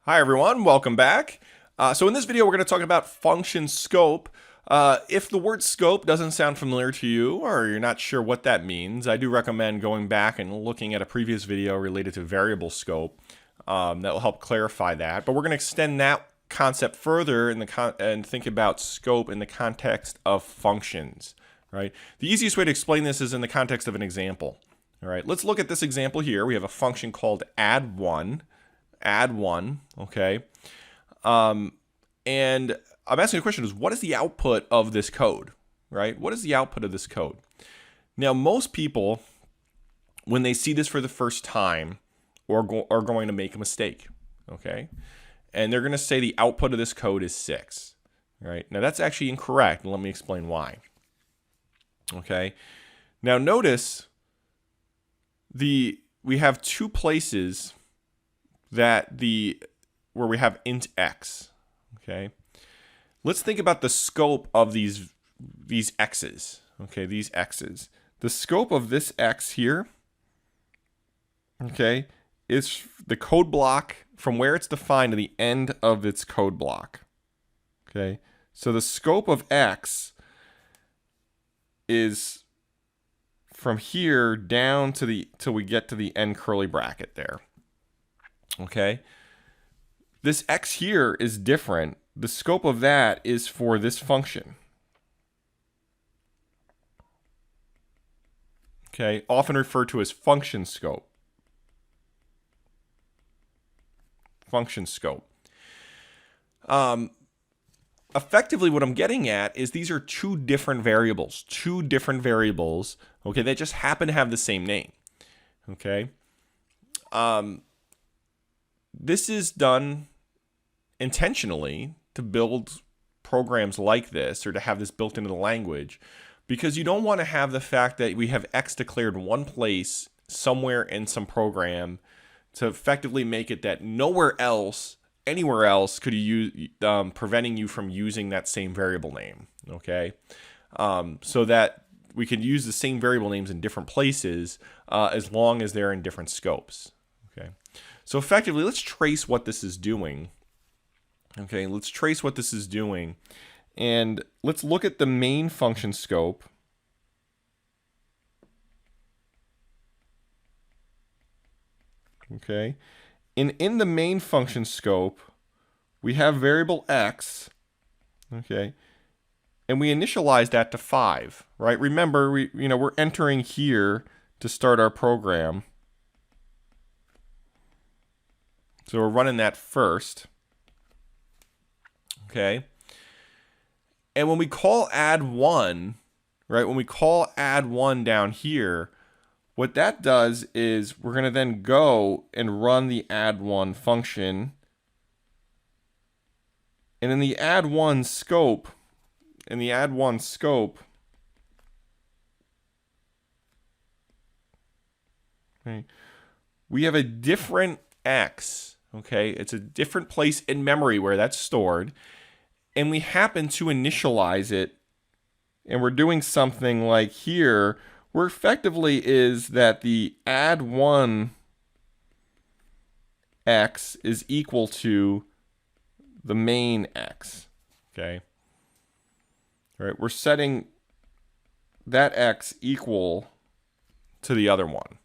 Hi everyone, welcome back. So in this video we're going to talk about function scope. If the word scope doesn't sound familiar to you or you're not sure what that means, I do recommend going back and looking at a previous video related to variable scope. That will help clarify that. But we're going to extend that concept further and think about scope in the context of functions. Right? The easiest way to explain this is in the context of an example. All right, let's look at this example here. We have a function called add1. Okay? And I'm asking the question is, what is the output of this code, right? What is the output of this code? Now, most people, when they see this for the first time, are going to make a mistake, okay? And they're going to say the output of this code is 6, right? Now, that's actually incorrect, and let me explain why. Okay? Now, notice we have two places where we have int x. Okay, let's think about the scope of these x's. Okay, these x's. The scope of this x here, okay, is the code block from where it's defined to the end of its code block. Okay, so the scope of x is from here down to till we get to the end curly bracket there. Okay, this x here is different. The scope of that is for this function. Okay, often referred to as function scope. Function scope. Effectively, what I'm getting at is these are two different variables. Okay, that just happen to have the same name. Okay. This is done intentionally to build programs like this, or to have this built into the language, because you don't want to have the fact that we have x declared one place somewhere in some program to effectively make it that anywhere else could you use, preventing you from using that same variable name. Okay, so that we can use the same variable names in different places as long as they're in different scopes. Okay. So effectively, let's trace what this is doing. Okay, let's trace what this is doing. And let's look at the main function scope. Okay, and in the main function scope, we have variable x. Okay, and we initialize that to 5, right? Remember, we're entering here to start our program. So we're running that first. Okay. And when we call add1, right, when we call add1 down here, what that does is we're going to then go and run the add1 function. And in the add1 scope, okay, we have a different x. Okay, it's a different place in memory where that's stored, and we happen to initialize it, and we're doing something like here, where effectively is that the add1 x is equal to the main x. Okay, all right, we're setting that x equal to the other one.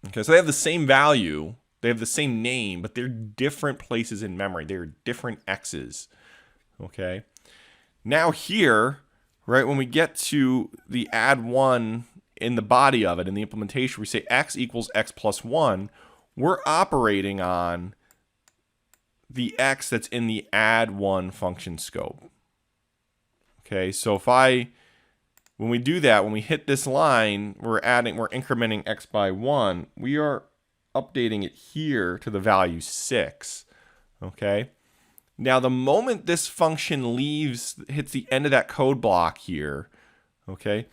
Okay, so they have the same value. They have the same name, but they're different places in memory. They're different x's. Okay. Now here, right, when we get to the add1 in the body of it, in the implementation, we say x equals x plus 1. We're operating on the x that's in the add1 function scope. Okay, so when we do that, when we hit this line, we're incrementing x by 1. We are updating it here to the value 6. Okay. Now, the moment this function hits the end of that code block here, okay,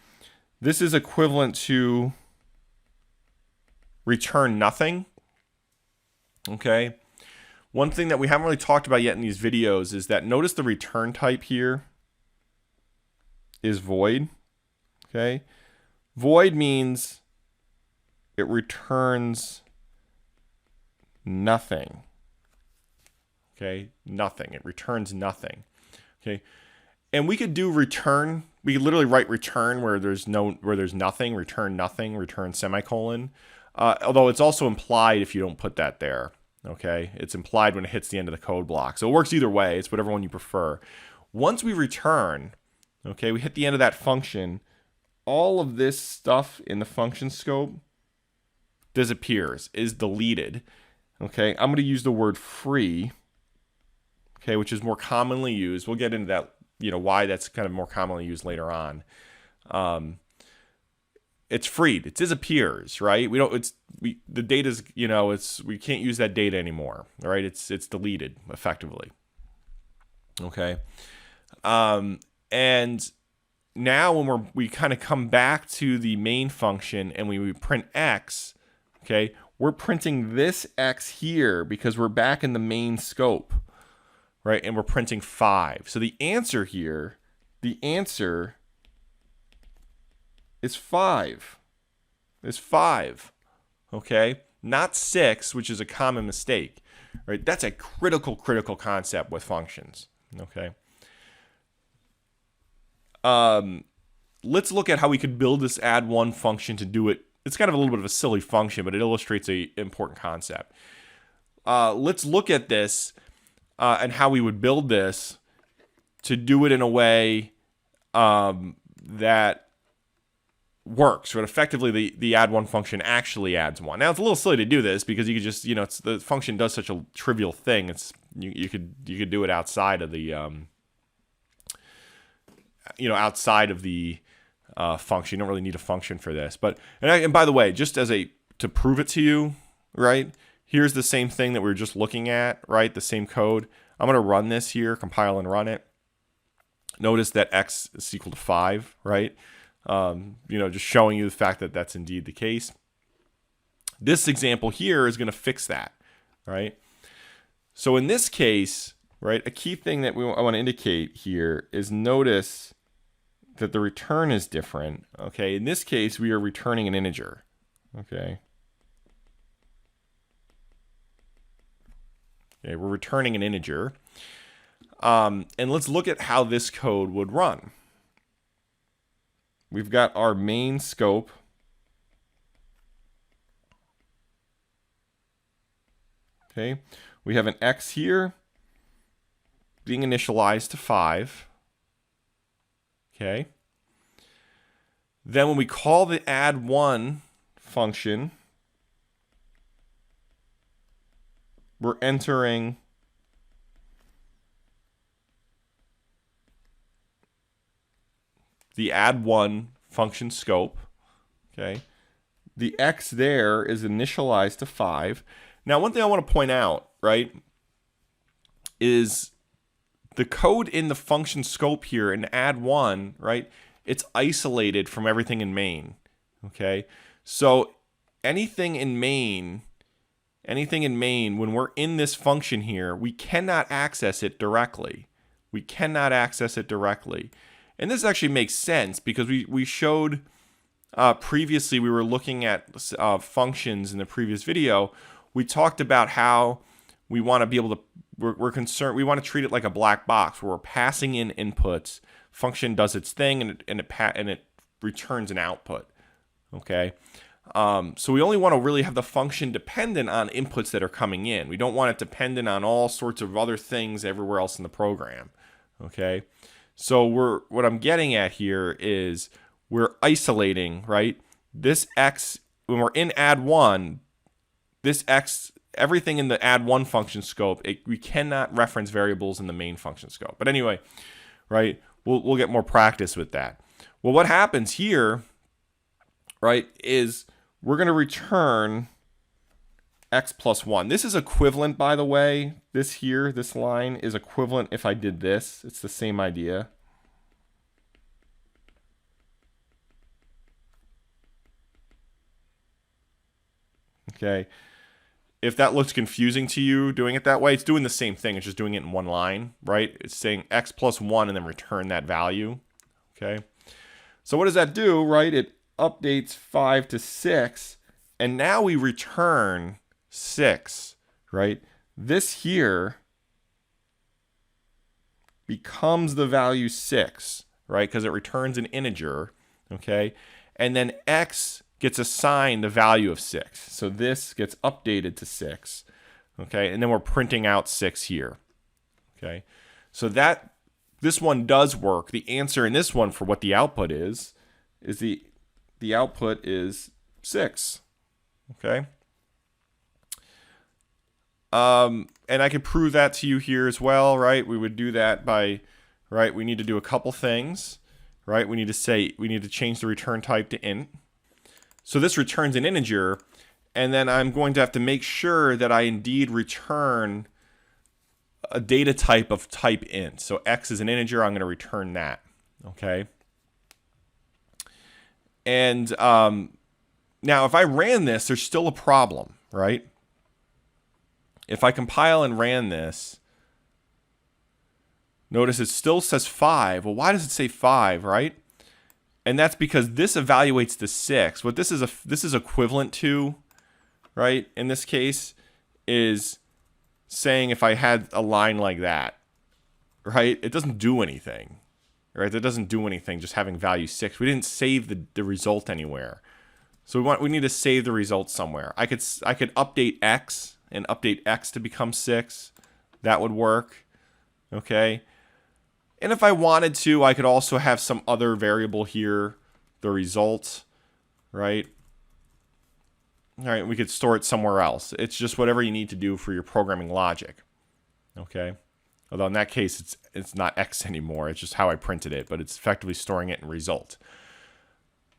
this is equivalent to return nothing. Okay. One thing that we haven't really talked about yet in these videos is that notice the return type here is void. Okay. Void means it returns nothing. Okay, nothing. It returns nothing. Okay, and we could do return. We could literally write return where there's nothing. Return semicolon. Although it's also implied if you don't put that there. Okay, it's implied when it hits the end of the code block. So it works either way. It's whatever one you prefer. Once we return, okay, we hit the end of that function. All of this stuff in the function scope disappears, is deleted. Okay, I'm going to use the word free. Okay, which is more commonly used. We'll get into that, why that's kind of more commonly used later on. It's freed. It disappears, right? The data's, we can't use that data anymore, right? It's deleted effectively. Okay. And now when we kind of come back to the main function and we print x, okay, we're printing this x here because we're back in the main scope, right? And we're printing 5. So the answer here, is 5. Is 5. Okay? Not 6, which is a common mistake. Right? That's a critical concept with functions. Okay? Let's look at how we could build this add one function to do it. It's kind of a little bit of a silly function, but it illustrates an important concept. Let's look at this and how we would build this to do it in a way that works. But effectively, the add one function actually adds one. Now, it's a little silly to do this because you could just, the function does such a trivial thing. You could do it outside of the function. You don't really need a function for this. But and by the way, just to prove it to you, right? Here's the same thing that we were just looking at, right? The same code. I'm going to run this here, compile and run it. Notice that x is equal to 5, right? Just showing you the fact that that's indeed the case. This example here is going to fix that, right? So in this case, right, a key thing that I want to indicate here is notice that the return is different. Okay, in this case, we are returning an integer. Okay. Okay, we're returning an integer. And let's look at how this code would run. We've got our main scope. Okay, we have an x here being initialized to 5. Okay. Then when we call the add one function, we're entering the add one function scope. Okay. The x there is initialized to 5. Now, one thing I want to point out, right, is the code in the function scope here in add one, right, it's isolated from everything in main. Okay. So anything in main, when we're in this function here, we cannot access it directly. And this actually makes sense because we showed previously, we were looking at functions in the previous video. We talked about how we want to be able to, we're concerned, we want to treat it like a black box where we're passing in inputs, function does its thing, and it returns an output. Okay. So we only want to really have the function dependent on inputs that are coming in. We don't want it dependent on all sorts of other things everywhere else in the program. Okay. So what I'm getting at here is we're isolating, right? This x, when we're in add one, this x, everything in the add one function scope, we cannot reference variables in the main function scope. But anyway, right? We'll get more practice with that. Well, what happens here, right, is we're going to return x plus 1. This is equivalent, by the way. This line is equivalent if I did this. It's the same idea. Okay. If that looks confusing to you doing it that way, it's doing the same thing. It's just doing it in one line, right? It's saying x plus 1 and then return that value. Okay. So what does that do, right? It updates 5 to 6, and now we return 6, right? This here becomes the value 6, right? Because it returns an integer, okay? And then x gets assigned the value of 6. So this gets updated to 6, okay? And then we're printing out 6 here, okay? So this one does work. The answer in this one for what the output is the output is 6, okay? And I could prove that to you here as well, right? We would do that by, right? We need to do a couple things, right? We need to change the return type to int. So this returns an integer, and then I'm going to have to make sure that I indeed return a data type of type int. So x is an integer, I'm going to return that, okay? And now if I ran this, there's still a problem, right? If I compile and ran this, notice it still says 5. Well, why does it say 5, right? And that's because this evaluates the 6. What this is equivalent to, right, in this case, is saying if I had a line like that, right, it doesn't do anything, right? That doesn't do anything just having value 6. We didn't save the result anywhere. So we need to save the result somewhere. I could update x and update x to become 6. That would work, okay? And if I wanted to, I could also have some other variable here, the result, right? All right, we could store it somewhere else. It's just whatever you need to do for your programming logic, okay? Although in that case, it's not x anymore. It's just how I printed it, but it's effectively storing it in result.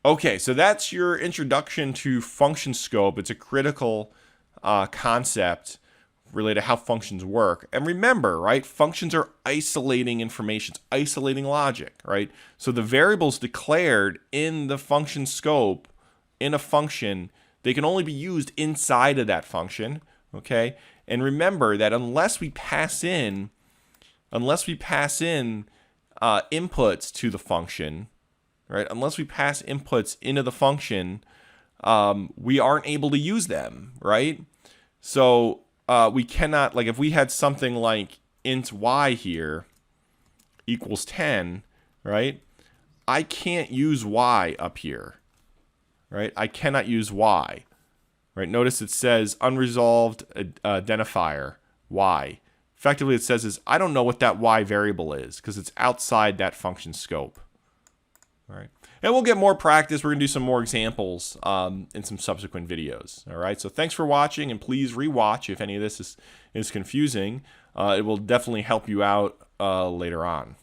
Okay, so that's your introduction to function scope. It's a critical concept related to how functions work. And remember, right, functions are isolating information, isolating logic, right? So the variables declared in the function scope in a function, they can only be used inside of that function, okay? And remember that unless we pass in inputs to the function, right? Unless we pass inputs into the function, we aren't able to use them, right? So we cannot, like if we had something like int y here equals 10, right? I can't use y up here, right? I cannot use y, right? Notice it says unresolved identifier y. Effectively it says I don't know what that y variable is because it's outside that function scope. All right. And we'll get more practice. We're going to do some more examples in some subsequent videos. All right. So thanks for watching, and please rewatch if any of this is confusing. It will definitely help you out later on.